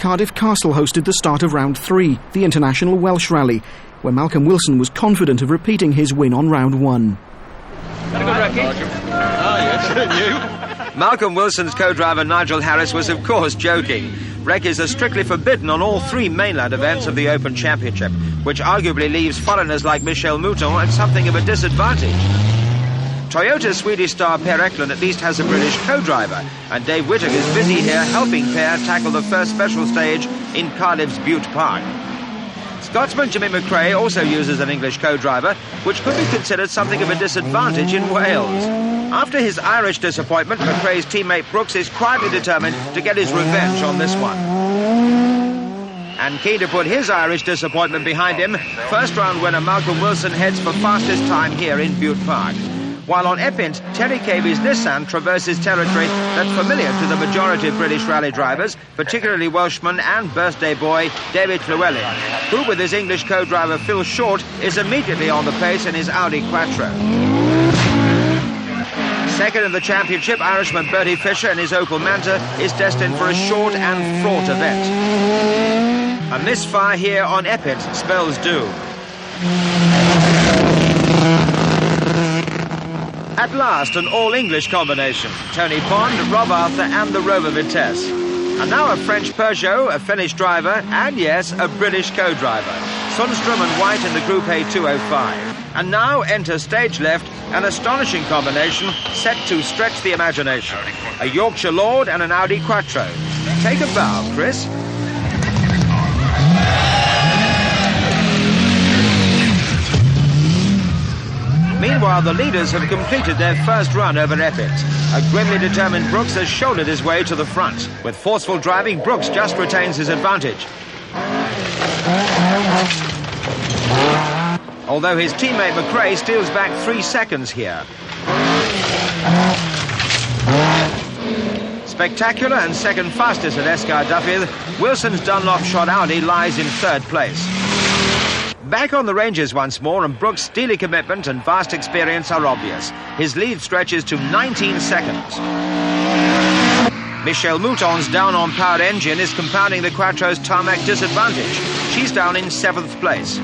Cardiff Castle hosted the start of Round 3, the international Welsh rally, where Malcolm Wilson was confident of repeating his win on Round 1. Malcolm Wilson's co-driver Nigel Harris was of course joking. Recce's are strictly forbidden on all three mainland events of the Open Championship, which arguably leaves foreigners like Michel Mouton at something of a disadvantage. Toyota's Swedish star Per Eklund at least has a British co-driver, and Dave Whittaker is busy here helping Per tackle the first special stage in Cardiff's Bute Park. Scotsman Jimmy McRae also uses an English co-driver, which could be considered something of a disadvantage in Wales. After his Irish disappointment, McRae's teammate Brooks is quietly determined to get his revenge on this one. And keen to put his Irish disappointment behind him, first round winner Malcolm Wilson heads for fastest time here in Bute Park. While on Epint, Terry Cavy's Nissan traverses territory that's familiar to the majority of British rally drivers, particularly Welshman and birthday boy David Llewellyn, who with his English co-driver Phil Short is immediately on the pace in his Audi Quattro. Second in the championship, Irishman Bertie Fisher in his Opel Manta is destined for a short and fraught event. A misfire here on Epint spells doom. At last, an all-English combination. Tony Pond, Rob Arthur and the Rover Vitesse. And now a French Peugeot, a Finnish driver, and yes, a British co-driver. Sundstrom and White in the Group A 205. And now enter stage left, an astonishing combination set to stretch the imagination. A Yorkshire Lord and an Audi Quattro. Take a bow, Chris. Meanwhile, the leaders have completed their first run over Epint. A grimly determined Brooks has shouldered his way to the front. With forceful driving, Brooks just retains his advantage. Although his teammate McRae steals back 3 seconds here. Spectacular and second fastest at Esgair-Dyfed, Wilson's Dunlop shot Audi lies in third place. Back on the ranges once more, and Brooks' steely commitment and vast experience are obvious. His lead stretches to 19 seconds. Michel Mouton's down-on-powered engine is compounding the Quattro's tarmac disadvantage. She's down in 7th place.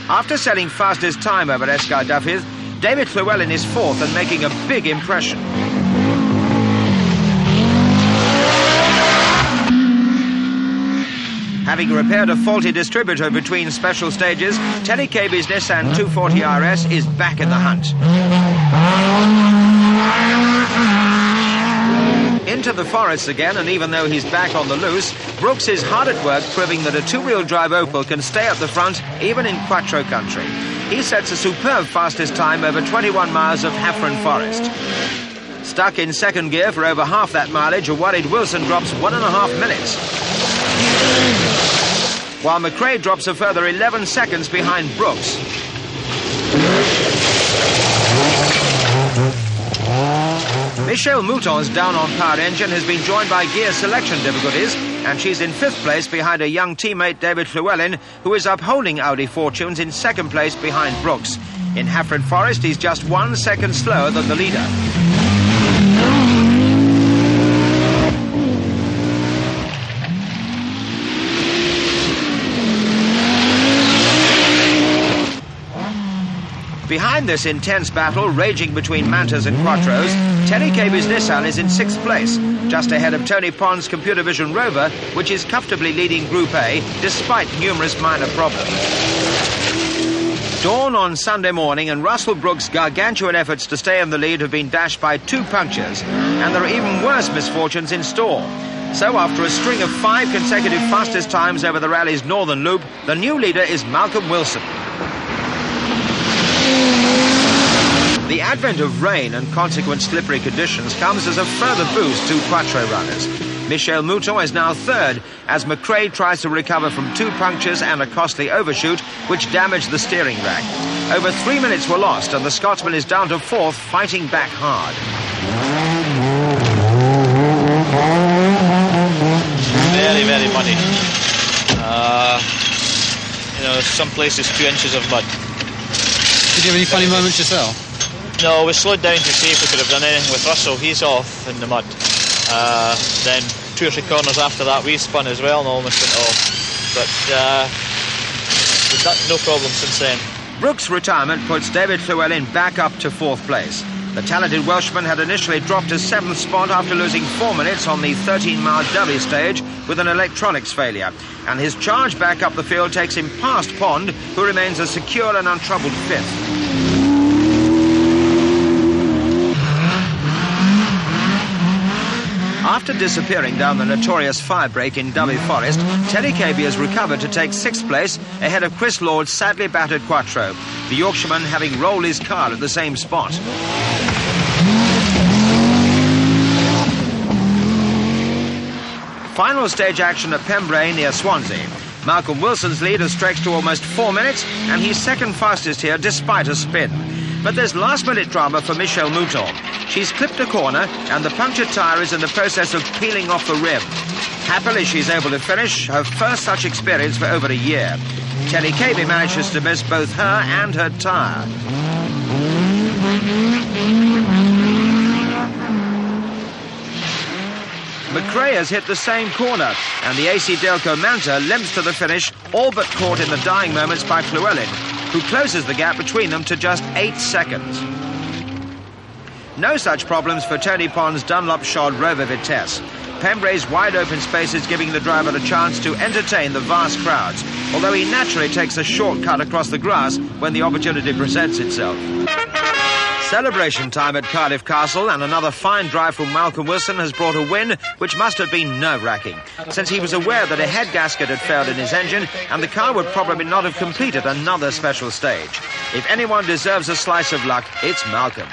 After selling fastest time over Esgair-Dyfed, David Llewellyn is 4th and making a big impression. Having repaired a faulty distributor between special stages, Terry Cavy's Nissan 240 RS is back in the hunt. Into the forests again, and even though he's back on the loose, Brooks is hard at work proving that a two-wheel drive Opel can stay at the front even in Quattro country. He sets a superb fastest time over 21 miles of Hafren Forest. Stuck in second gear for over half that mileage, a worried Wilson drops 1.5 minutes. While McRae drops a further 11 seconds behind Brooks. Michel Mouton's down-on-powered engine has been joined by gear selection difficulties, and she's in 5th place behind her young teammate David Llewellyn, who is upholding Audi fortunes in 2nd place behind Brooks. In Hafren Forest, he's just 1 second slower than the leader. Behind this intense battle raging between Mantas and Quattros, Terry Cavy's Nissan is in 6th place, just ahead of Tony Pond's Computer Vision Rover, which is comfortably leading Group A despite numerous minor problems. Dawn on Sunday morning, and Russell Brooks' gargantuan efforts to stay in the lead have been dashed by 2 punctures, and there are even worse misfortunes in store. So after a string of 5 consecutive fastest times over the rally's northern loop, the new leader is Malcolm Wilson. The advent of rain and consequent slippery conditions comes as a further boost to Quattro runners. Michel Mouton is now 3rd as McRae tries to recover from 2 punctures and a costly overshoot which damaged the steering rack. Over 3 minutes were lost and the Scotsman is down to 4th, fighting back hard. Very, very muddy. Some places 2 inches of mud. Did you have any funny moments yourself? No, we slowed down to see if we could have done anything with Russell. He's off in the mud. Then 2 or 3 corners after that we spun as well and almost went off. But we've got no problem since then. Brooks' retirement puts David Llewellyn back up to 4th place. The talented Welshman had initially dropped to 7th spot after losing 4 minutes on the 13-mile Derby stage with an electronics failure. And his charge back up the field takes him past Pond, who remains a secure and untroubled 5th. After disappearing down the notorious fire break in Dyfi Forest, Terry Cabey has recovered to take 6th place ahead of Chris Lord's sadly battered Quattro, the Yorkshireman having rolled his car at the same spot. Final stage action at Pembrey near Swansea. Malcolm Wilson's lead has stretched to almost 4 minutes, and he's second fastest here despite a spin. But there's last-minute drama for Michelle Mouton. She's clipped a corner, and the punctured tyre is in the process of peeling off the rim. Happily, she's able to finish her first such experience for over a year. Terry Cabey manages to miss both her and her tyre. McRae has hit the same corner, and the AC Delco Manta limps to the finish, all but caught in the dying moments by Llewellyn, who closes the gap between them to just 8 seconds. No such problems for Tony Pond's Dunlop-shod Rover Vitesse. Pembrey's wide-open space is giving the driver a chance to entertain the vast crowds, although he naturally takes a shortcut across the grass when the opportunity presents itself. Celebration time at Cardiff Castle, and another fine drive from Malcolm Wilson has brought a win which must have been nerve-wracking, since he was aware that a head gasket had failed in his engine and the car would probably not have completed another special stage. If anyone deserves a slice of luck, it's Malcolm.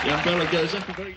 The umbrella goes up a very...